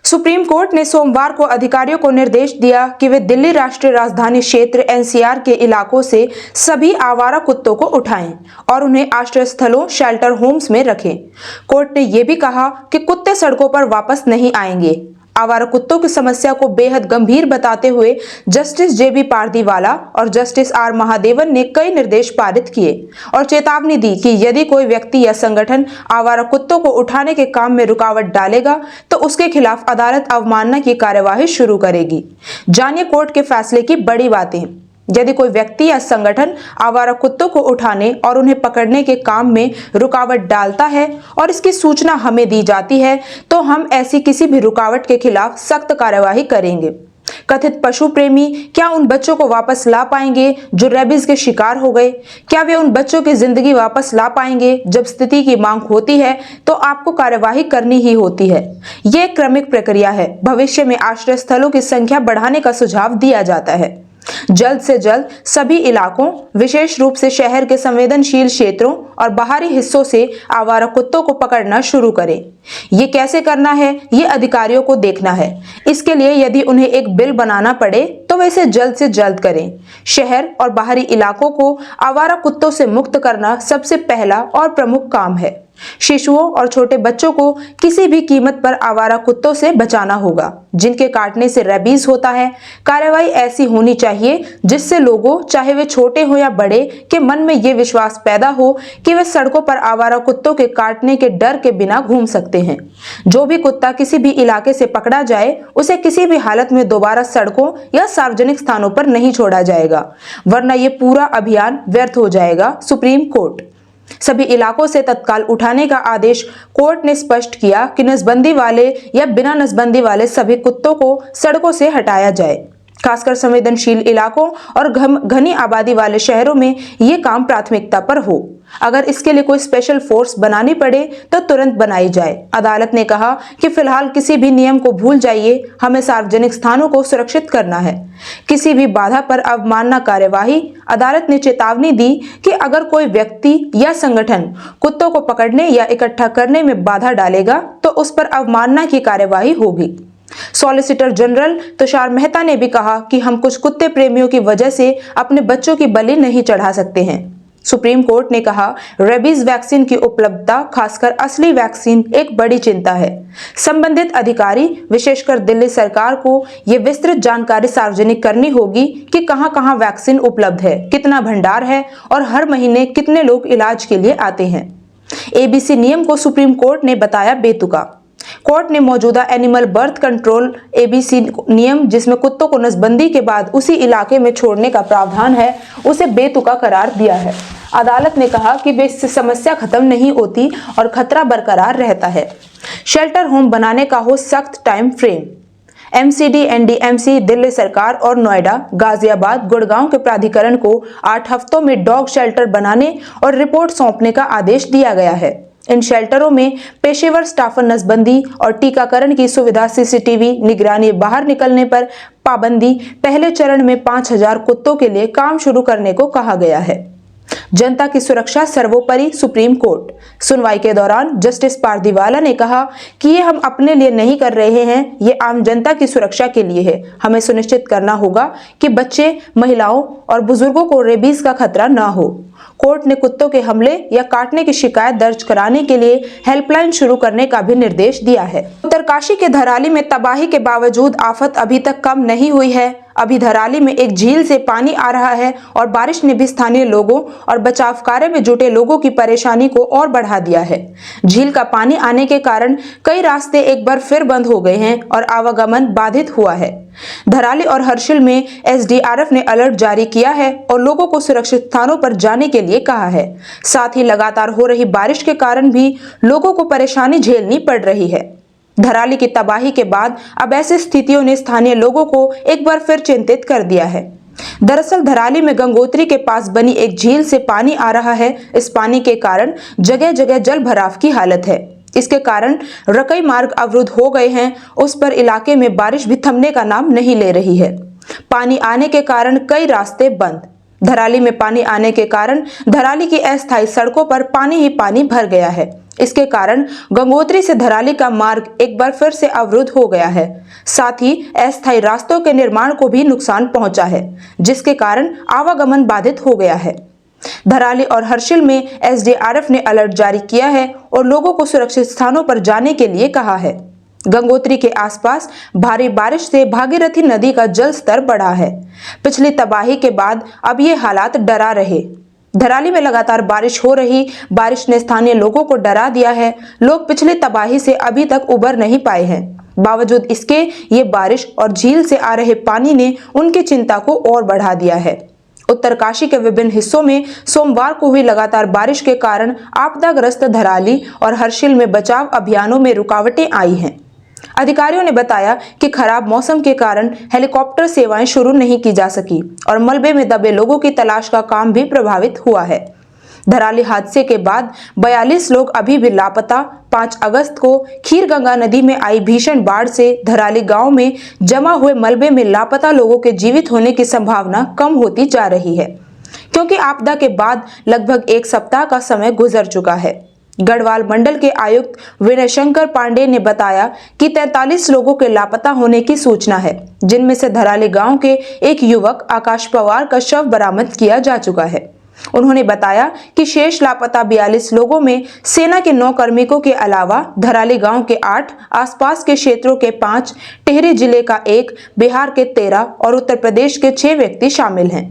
Supreme court ने सोमवार को अधिकारियों को निर्देश दिया कि वे दिल्ली राष्ट्रीय राजधानी क्षेत्र एनसीआर के इलाकों से सभी आवारा कुत्तों को उठाएं और उन्हें आश्रय स्थलों शेल्टर होम्स में रखें। कोर्ट ने यह भी कहा कि कुत्ते सड़कों पर वापस नहीं आएंगे। आवारा कुत्तों की समस्या को बेहद गंभीर बताते हुए जस्टिस जेबी पारदीवाला और जस्टिस आर महादेवन ने कई निर्देश पारित किए और चेतावनी दी कि यदि कोई व्यक्ति या संगठन आवारा कुत्तों को उठाने के काम में रुकावट डालेगा तो उसके खिलाफ अदालत अवमानना की कार्यवाही शुरू करेगी। जानिए कोर्ट के फैसले की बड़ी बातें। यदि कोई व्यक्ति या संगठन आवारा कुत्तों को उठाने और उन्हें पकड़ने के काम में रुकावट डालता है और इसकी सूचना हमें दी जाती है तो हम ऐसी किसी भी रुकावट के खिलाफ सख्त कार्यवाही करेंगे। कथित पशु प्रेमी क्या उन बच्चों को वापस ला पाएंगे जो रेबीज के शिकार हो गए? क्या वे उन बच्चों की जिंदगी वापस ला पाएंगे? जब स्थिति की मांग होती है तो आपको कार्यवाही करनी ही होती है। यह एक क्रमिक प्रक्रिया है। भविष्य में आश्रय स्थलों की संख्या बढ़ाने का सुझाव दिया जाता है। जल्द से जल्द सभी इलाकों, विशेष रूप से शहर के संवेदनशील क्षेत्रों और बाहरी हिस्सों से आवारा कुत्तों को पकड़ना शुरू करें। ये कैसे करना है, ये अधिकारियों को देखना है। इसके लिए यदि उन्हें एक बिल बनाना पड़े तो वे इसे जल्द से जल्द करें। शहर और बाहरी इलाकों को आवारा कुत्तों से मुक्त करना सबसे पहला और प्रमुख काम है। शिशुओं और छोटे बच्चों को किसी भी कीमत पर आवारा कुत्तों से बचाना होगा जिनके काटने से रेबीज होता है। कार्रवाई ऐसी होनी चाहिए जिससे लोगों, चाहे वे छोटे हो या बड़े, के मन में ये विश्वास पैदा हो कि वे सड़कों पर आवारा कुत्तों के काटने के डर के बिना घूम सकते हैं। जो भी कुत्ता किसी भी इलाके से पकड़ा जाए उसे किसी भी हालत में दोबारा सड़कों या सार्वजनिक स्थानों पर नहीं छोड़ा जाएगा, वरना ये पूरा अभियान व्यर्थ हो जाएगा। सुप्रीम कोर्ट सभी इलाकों से तत्काल उठाने का आदेश। कोर्ट ने स्पष्ट किया कि नसबंदी वाले या बिना नसबंदी वाले सभी कुत्तों को सड़कों से हटाया जाए। खासकर संवेदनशील इलाकों और घनी आबादी वाले शहरों में ये काम प्राथमिकता पर हो। अगर इसके लिए कोई स्पेशल फोर्स बनानी पड़े तो तुरंत बनाई जाए। अदालत ने कहा कि फिलहाल किसी भी नियम को भूल जाइए, हमें सार्वजनिक स्थानों को सुरक्षित करना है। किसी भी बाधा पर अवमानना कार्यवाही। अदालत ने चेतावनी दी कि अगर कोई व्यक्ति या संगठन कुत्तों को पकड़ने या इकट्ठा करने में बाधा डालेगा तो उस पर अवमानना की कार्यवाही होगी। सॉलिसिटर जनरल तुषार मेहता ने भी कहा कि हम कुछ कुत्ते प्रेमियों की वजह से अपने बच्चों की बलि नहीं चढ़ा सकते हैं। सुप्रीम कोर्ट ने कहा, रेबीज वैक्सीन की उपलब्धता, खासकर असली वैक्सीन, एक बड़ी चिंता है। संबंधित अधिकारी, विशेषकर दिल्ली सरकार को यह विस्तृत जानकारी सार्वजनिक करनी होगी कि कहां-कहां वैक्सीन उपलब्ध है, कितना भंडार है और हर महीने कितने लोग इलाज के लिए आते हैं। एबीसी नियम को सुप्रीम कोर्ट ने बताया बेतुका। कोर्ट ने मौजूदा एनिमल बर्थ कंट्रोल एबीसी नियम, जिसमें कुत्तों को नसबंदी के बाद उसी इलाके में छोड़ने का प्रावधान है, उसे बेतुका करार दिया है। अदालत ने कहा कि वे इससे समस्या खत्म नहीं होती और खतरा बरकरार रहता है। शेल्टर होम बनाने का हो सख्त time frame. MCD, NDMC, Delhi सरकार और नोएडा, गाजियाबाद, गुड़गांव के प्राधिकरण को 8 हफ्तों में डॉग शेल्टर बनाने और रिपोर्ट सौंपने का आदेश दिया गया है। इन शेल्टरों में पेशेवर स्टाफर नसबंदी और टीकाकरण की सुविधा, सीसीटीवी निगरानी, बाहर निकलने पर पाबंदी। पहले चरण में 5000 कुत्तों के लिए काम शुरू करने को कहा गया है। जनता की सुरक्षा सर्वोपरि। सुप्रीम कोर्ट सुनवाई के दौरान जस्टिस पारदीवाला ने कहा कि ये हम अपने लिए नहीं कर रहे हैं, ये आम जनता की सुरक्षा के लिए है। हमें सुनिश्चित करना होगा कि बच्चे, महिलाओं और बुजुर्गों को रेबीज का खतरा न हो। कोर्ट ने कुत्तों के हमले या काटने की शिकायत दर्ज कराने के लिए हेल्पलाइन शुरू करने का भी निर्देश दिया है। उत्तरकाशी के धराली में तबाही के बावजूद आफत अभी तक कम नहीं हुई है। अभी धराली में एक झील से पानी आ रहा है और बारिश ने भी स्थानीय लोगों और बचाव कार्य में जुटे लोगों की परेशानी को और बढ़ा दिया है। झील का पानी आने के कारण कई रास्ते एक बार फिर बंद हो गए हैं और आवागमन बाधित हुआ है। धराली और हर्षिल में एसडीआरएफ ने अलर्ट जारी किया है और लोगों को सुरक्षित स्थानों पर जाने के लिए कहा है। साथ ही लगातार हो रही बारिश के कारण भी लोगों को परेशानी झेलनी पड़ रही है। धराली की तबाही के बाद अब ऐसी स्थितियों ने स्थानीय लोगों को एक बार फिर चिंतित कर दिया है। दरअसल धराली में गंगोत्री के पास बनी एक झील से पानी आ रहा है। इस पानी के कारण जगह जगह जल भराव की हालत है। इसके कारण रकई मार्ग अवरुद्ध हो गए हैं। उस पर इलाके में बारिश भी थमने का नाम नहीं ले रही है। पानी आने के कारण कई रास्ते बंद। धराली में पानी आने के कारण धराली की अस्थायी सड़कों पर पानी ही पानी भर गया है। इसके कारण गंगोत्री से धराली का मार्ग एक बार फिर से अवरुद्ध हो गया है। साथ ही अस्थायी रास्तों के निर्माण को भी नुकसान पहुंचा है, जिसके कारण आवागमन बाधित हो गया है। धराली और हर्षिल में एसडीआरएफ ने अलर्ट जारी किया है और लोगों को सुरक्षित स्थानों पर जाने के लिए कहा है। गंगोत्री के आसपास भारी बारिश से भागीरथी नदी का जल स्तर बढ़ा है। पिछली तबाही के बाद अब ये हालात डरा रहे। धराली में लगातार बारिश हो रही बारिश ने स्थानीय लोगों को डरा दिया है। लोग पिछली तबाही से अभी तक उबर नहीं पाए हैं। बावजूद इसके ये बारिश और झील से आ रहे पानी ने उनकी चिंता को और बढ़ा दिया है। उत्तरकाशी के विभिन्न हिस्सों में सोमवार को हुई लगातार बारिश के कारण आपदाग्रस्त धराली और हर्षिल में बचाव अभियानों में रुकावटें आई हैं। अधिकारियों ने बताया कि खराब मौसम के कारण हेलीकॉप्टर सेवाएं शुरू नहीं की जा सकी और मलबे में दबे लोगों की तलाश का काम भी प्रभावित हुआ है। धराली हादसे के बाद 42 लोग अभी भी लापता। 5 अगस्त को खीरगंगा नदी में आई भीषण बाढ़ से धराली गांव में जमा हुए मलबे में लापता लोगों के जीवित होने की संभावना कम होती जा रही है, क्योंकि आपदा के बाद लगभग 1 सप्ताह का समय गुजर चुका है। गढ़वाल मंडल के आयुक्त विनय शंकर पांडे ने बताया कि 43 लोगों के लापता होने की सूचना है, जिनमें से धराली गांव के एक युवक आकाश पवार का शव बरामद किया जा चुका है। उन्होंने बताया कि शेष लापता 42 लोगों में सेना के 9 कार्मिकों के अलावा धराली गांव के 8, आसपास के क्षेत्रों के 5, टिहरी जिले का 1, बिहार के 13 और उत्तर प्रदेश के 6 व्यक्ति शामिल हैं।